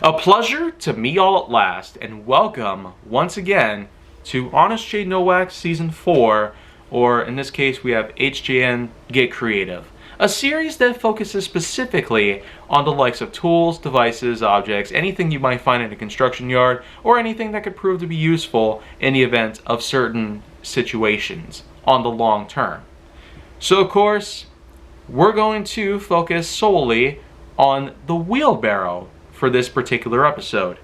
A pleasure to meet y'all at last, and welcome once again to Honest J Nowak Season 4, or in this case we have HJN Get Creative, a series that focuses specifically on the likes of tools, devices, objects, anything you might find in a construction yard, or anything that could prove to be useful in the event of certain situations on the long term. So of course, we're going to focus solely on the wheelbarrow for this particular episode.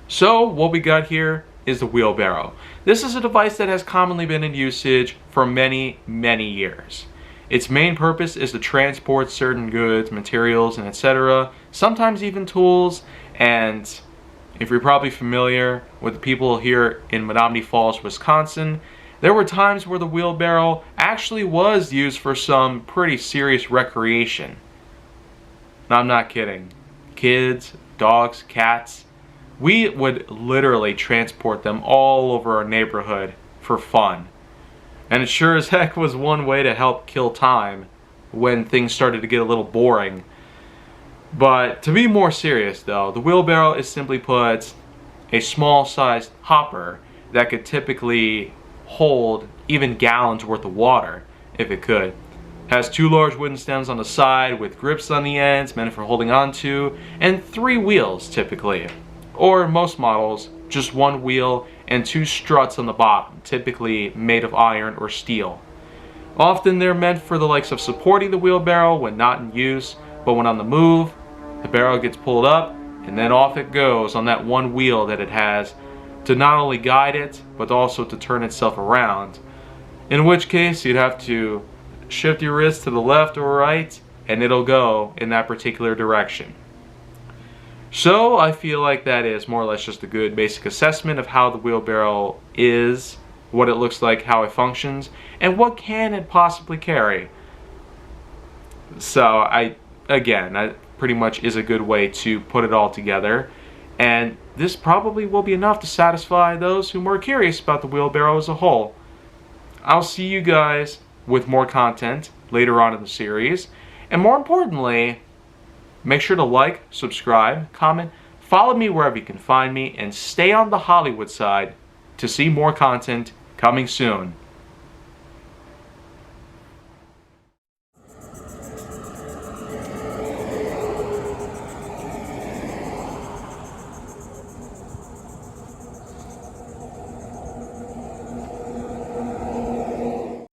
So what we got here is the wheelbarrow. This is a device that has commonly been in usage for many years. Its main purpose is to transport certain goods, materials, and etc. Sometimes even tools. And if you're probably familiar with the people here in Menominee Falls, Wisconsin, there were times where the wheelbarrow actually was used for some pretty serious recreation. Now, I'm not kidding. Kids, dogs, cats, we would literally transport them all over our neighborhood for fun. And it sure as heck was one way to help kill time when things started to get a little boring. But to be more serious though, the wheelbarrow is simply put a small sized hopper that could typically hold even gallons worth of water if it could. Has two large wooden stems on the side with grips on the ends meant for holding on to, and three wheels typically. Or in most models, just one wheel and two struts on the bottom, typically made of iron or steel. Often they're meant for the likes of supporting the wheelbarrow when not in use, but when on the move, the barrow gets pulled up and then off it goes on that one wheel that it has to not only guide it, but also to turn itself around. In which case you'd have to shift your wrist to the left or right and it'll go in that particular direction. So I feel like that is more or less just a good basic assessment of how the wheelbarrow is, what it looks like, how it functions, and what can it possibly carry. So that pretty much is a good way to put it all together, and this probably will be enough to satisfy those who are more curious about the wheelbarrow as a whole. I'll see you guys with more content later on in the series, and more importantly, make sure to like, subscribe, comment, follow me wherever you can find me, and stay on the Hollywood side to see more content coming soon.